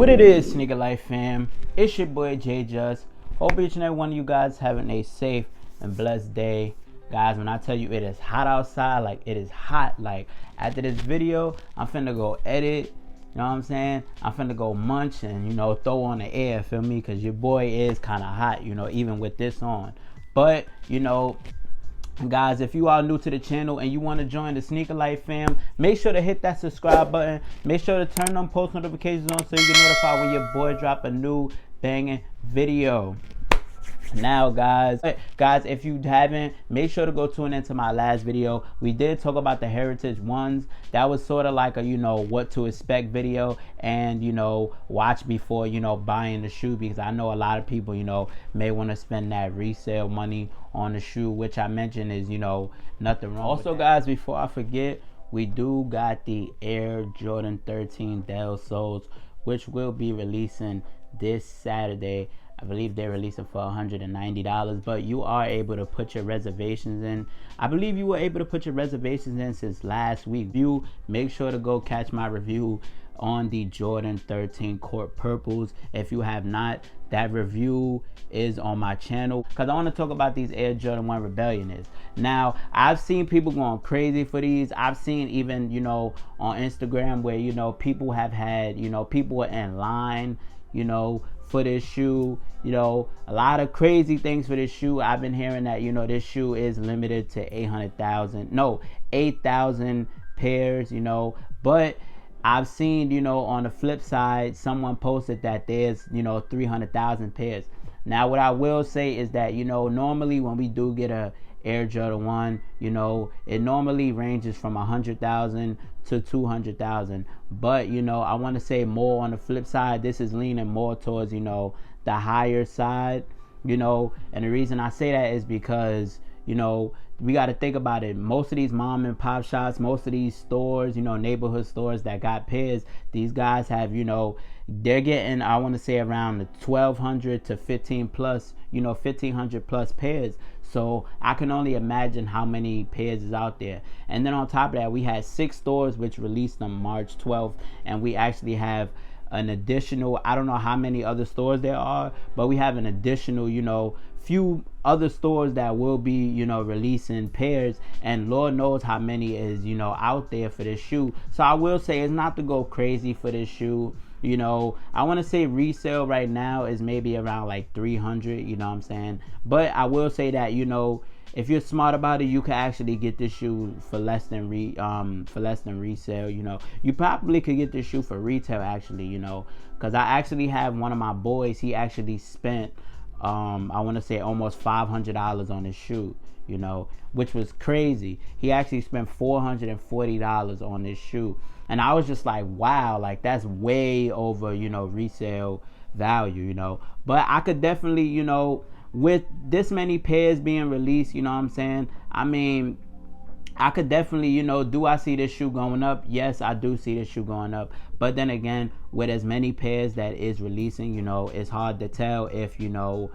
What it is, Sneaker Life fam, it's your boy J-Jus. Hope each and every one of you guys having a safe and blessed day. Guys, when I tell you it is hot outside, like it is hot, like after this video, I'm finna go edit, you know what I'm saying? I'm finna go munch and, you know, throw on the air, feel me? Because your boy is kind of hot, you know, even with this on. But, you know, guys, if you are new to the channel and you want to join the Sneaker Life fam, make sure to hit that subscribe button. Make sure to turn on post notifications on so you get notified when your boy drop a new banging video. Now guys, if you haven't, make sure to go tune into my last video. We did talk about the heritage ones. That was sort of like a, you know, what to expect video, and, you know, watch before, you know, buying the shoe, because I know a lot of people, you know, may want to spend that resale money on the shoe, which I mentioned is, you know, nothing wrong. Also guys, before I forget, we do got the Air Jordan 13 Del Soles, which will be releasing this Saturday. I believe they're releasing for $190, but you are able to put your reservations in. I believe you were able to put your reservations in since last week. You make sure to go catch my review on the Jordan 13 Court Purples. If you have not, that review is on my channel, because I want to talk about these Air Jordan 1 Rebellionaires. Now, I've seen people going crazy for these. I've seen even, you know, on Instagram where, you know, people have had, you know, people were in line, you know, for this shoe, you know, a lot of crazy things for this shoe. I've been hearing that, you know, this shoe is limited to 8,000 pairs, you know, but I've seen, you know, on the flip side, someone posted that there's, you know, 300,000 pairs. Now, what I will say is that, you know, normally when we do get a Air Jordan 1, you know, it normally ranges from 100,000 to 200,000. But, you know, I want to say more on the flip side, this is leaning more towards, you know, the higher side, you know. And the reason I say that is because, you know, we got to think about it. Most of these mom and pop shops, most of these stores, you know, neighborhood stores that got pairs, these guys have, you know, they're getting, I want to say around the 1,200 to 15 plus, you know, 1,500 plus pairs. So I can only imagine how many pairs is out there. And then on top of that, we had 6 stores which released on March 12th, and we actually have an additional, I don't know how many other stores there are, but we have an additional, you know, few other stores that will be, you know, releasing pairs, and Lord knows how many is, you know, out there for this shoe. So I will say it's not to go crazy for this shoe. You know, I want to say resale right now is maybe around like 300, you know what I'm saying? But I will say that, you know, if you're smart about it, you can actually get this shoe for less than resale. You know, you probably could get this shoe for retail actually, you know, because I actually have one of my boys, he actually spent I want to say almost $500 on this shoe, you know, which was crazy. He actually spent $440 on this shoe, and I was just like, wow, like that's way over, you know, resale value, you know. But I could definitely, you know, with this many pairs being released, you know what I'm saying, I mean, I could definitely, you know, do I see this shoe going up? Yes, I do see this shoe going up. But then again, with as many pairs that is releasing, you know, it's hard to tell if, you know,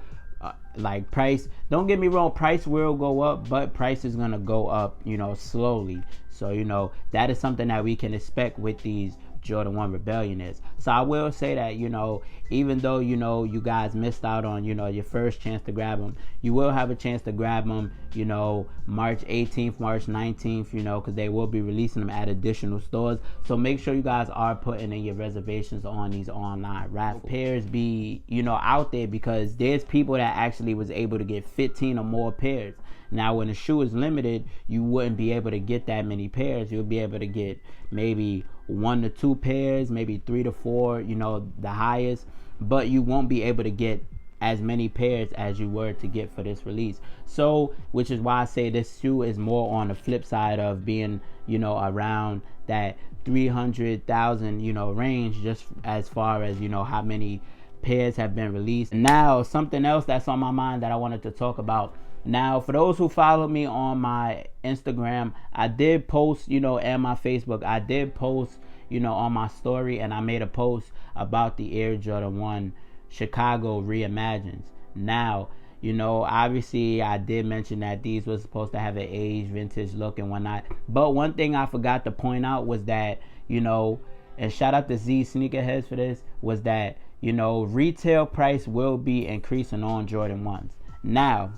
like price, don't get me wrong, price will go up, but price is going to go up, you know, slowly. So, you know, that is something that we can expect with these Jordan 1 Rebellionaires. So I will say that, you know, even though, you know, you guys missed out on, you know, your first chance to grab them, you will have a chance to grab them, you know, March 18th, March 19th, you know, because they will be releasing them at additional stores. So make sure you guys are putting in your reservations on these online raffle pairs be, you know, out there, because there's people that actually was able to get 15 or more pairs. Now, when a shoe is limited, you wouldn't be able to get that many pairs. You'll be able to get maybe 1 to 2 pairs, maybe 3 to 4, you know, the highest, but you won't be able to get as many pairs as you were to get for this release. So, which is why I say this shoe is more on the flip side of being, you know, around that 300,000, you know, range, just as far as, you know, how many pairs have been released. Now, something else that's on my mind that I wanted to talk about. Now, for those who follow me on my Instagram, I did post, you know, and my Facebook, I did post, you know, on my story, and I made a post about the Air Jordan 1 Chicago Reimagines. Now, you know, obviously I did mention that these were supposed to have an aged vintage look and whatnot, but one thing I forgot to point out was that, you know, and shout out to Z Sneakerheads for this, was that, you know, retail price will be increasing on Jordan 1s. Now,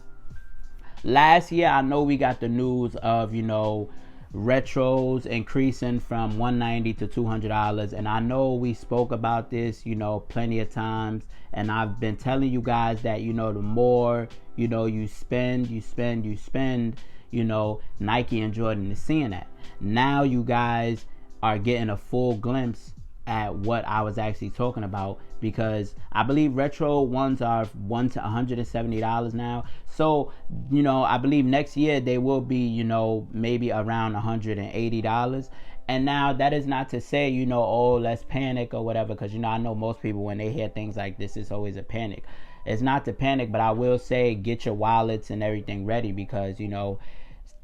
last year, I know we got the news of, you know, retros increasing from $190 to $200, and I know we spoke about this, you know, plenty of times, and I've been telling you guys that, you know, the more, you know, you spend, you know, Nike and Jordan is seeing that. Now you guys are getting a full glimpse at what I was actually talking about, because I believe retro ones are $170 now. So, you know, I believe next year they will be, you know, maybe around $180. And now that is not to say, you know, oh, let's panic or whatever, because, you know, I know most people, when they hear things like this, it's always a panic. It's not to panic, but I will say get your wallets and everything ready, because, you know,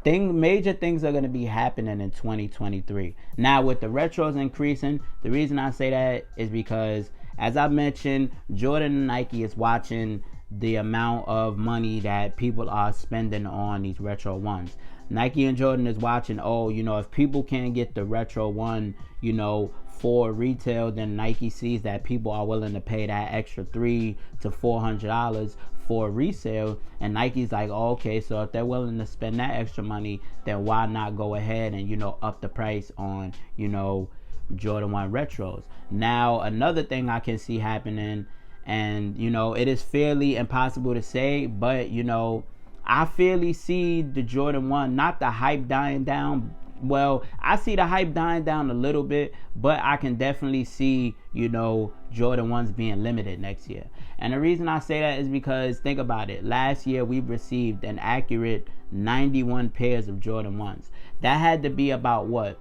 major things are going to be happening in 2023. Now, with the retros increasing, the reason I say that is because, as I mentioned, Jordan and Nike is watching the amount of money that people are spending on these retro ones. Nike and Jordan is watching, oh, you know, if people can't get the retro one, you know, for retail, then Nike sees that people are willing to pay that extra $300 to $400 for resale, and Nike's like, oh, okay, so if they're willing to spend that extra money, then why not go ahead and, you know, up the price on, you know, Jordan 1 retros. Now, another thing I can see happening, and, you know, it is fairly impossible to say, but, you know, I fairly see the Jordan 1, not the hype dying down. Well, I see the hype dying down a little bit, but I can definitely see, you know, Jordan 1s being limited next year. And the reason I say that is because, think about it. Last year, we received an accurate 91 pairs of Jordan 1s. That had to be about what?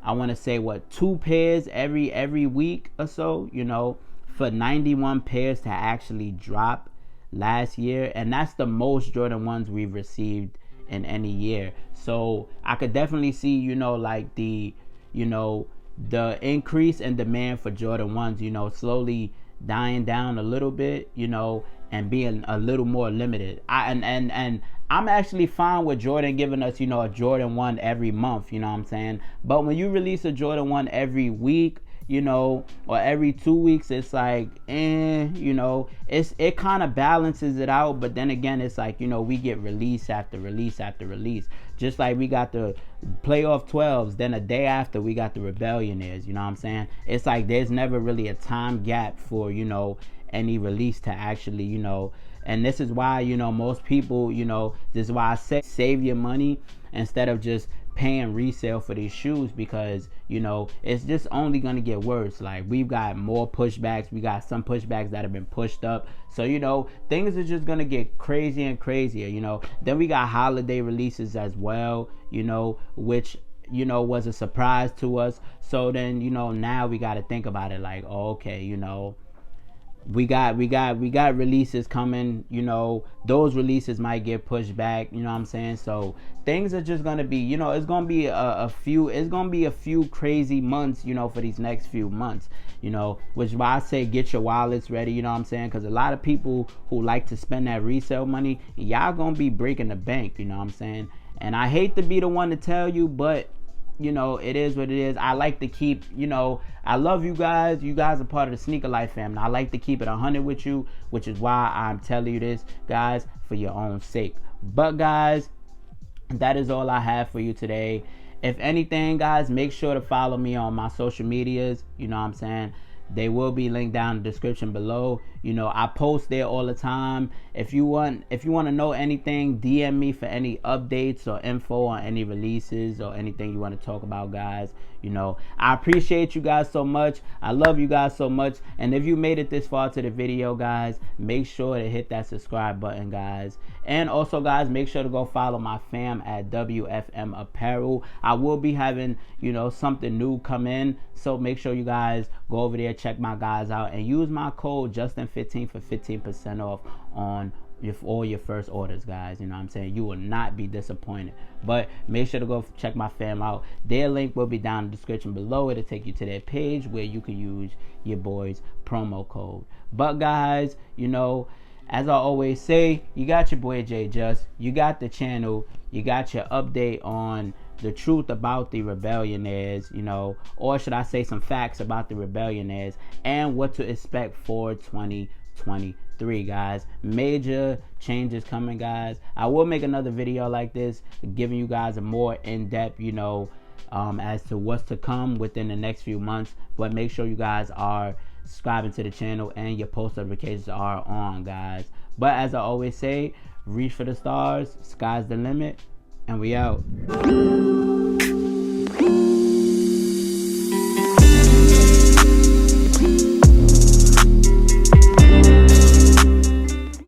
I want to say, what, 2 pairs every week or so, you know, for 91 pairs to actually drop last year. And that's the most Jordan 1s we've received in any year. So I could definitely see, you know, like the increase in demand for Jordan 1s, you know, slowly dying down a little bit, you know, and being a little more limited. And I'm actually fine with Jordan giving us, you know, a Jordan 1 every month, you know what I'm saying? But when you release a Jordan 1 every week, you know, or every 2 weeks, it's like, you know, it kind of balances it out. But then again, it's like, you know, we get release after release after release. Just like we got the playoff 12s, then a day after we got the Rebellionaires, you know what I'm saying? It's like there's never really a time gap for, you know, any release to actually, you know. And this is why, you know, most people, you know, this is why I say save your money instead of just paying resale for these shoes, because, you know, it's just only going to get worse. Like, we've got more pushbacks. We got some pushbacks that have been pushed up. So, you know, things are just going to get crazier and crazier, you know. Then we got holiday releases as well, you know, which, you know, was a surprise to us. So then, you know, now we got to think about it like, oh, okay, you know, we got releases coming, you know, those releases might get pushed back, you know what I'm saying? So things are just gonna be, you know, it's gonna be a few crazy months, you know, for these next few months, you know, which is why I say get your wallets ready, you know what I'm saying? Because a lot of people who like to spend that resale money, y'all gonna be breaking the bank, you know what I'm saying? And I hate to be the one to tell you, but, you know, it is what it is. I like to keep, you know, I love you guys. You guys are part of the Sneaker Life family. I like to keep it 100 with you, which is why I'm telling you this, guys, for your own sake. But, guys, that is all I have for you today. If anything, guys, make sure to follow me on my social medias. You know what I'm saying? They will be linked down in the description below. You know, I post there all the time. If you want to know anything, DM me for any updates or info on any releases or anything you want to talk about, guys. You know, I appreciate you guys so much. I love you guys so much. And if you made it this far to the video, guys, make sure to hit that subscribe button, guys. And also, guys, make sure to go follow my fam at WFM Apparel. I will be having, you know, something new come in. So make sure you guys go over there, check my guys out, and use my code Justin15 for 15% off on all your first orders, guys. You know what I'm saying? You will not be disappointed. But make sure to go check my fam out. Their link will be down in the description below. It'll take you to their page where you can use your boy's promo code. But, guys, you know, as I always say, you got your boy J-Jus. You got the channel. You got your update on the truth about the Rebellionaires, or should I say some facts about the Rebellionaires and what to expect for 2023, guys. Major changes coming, guys. I will make another video like this, giving you guys a more in-depth, as to what's to come within the next few months. But make sure you guys are subscribing to the channel and your post notifications are on, guys. But as I always say, reach for the stars, sky's the limit, and we out.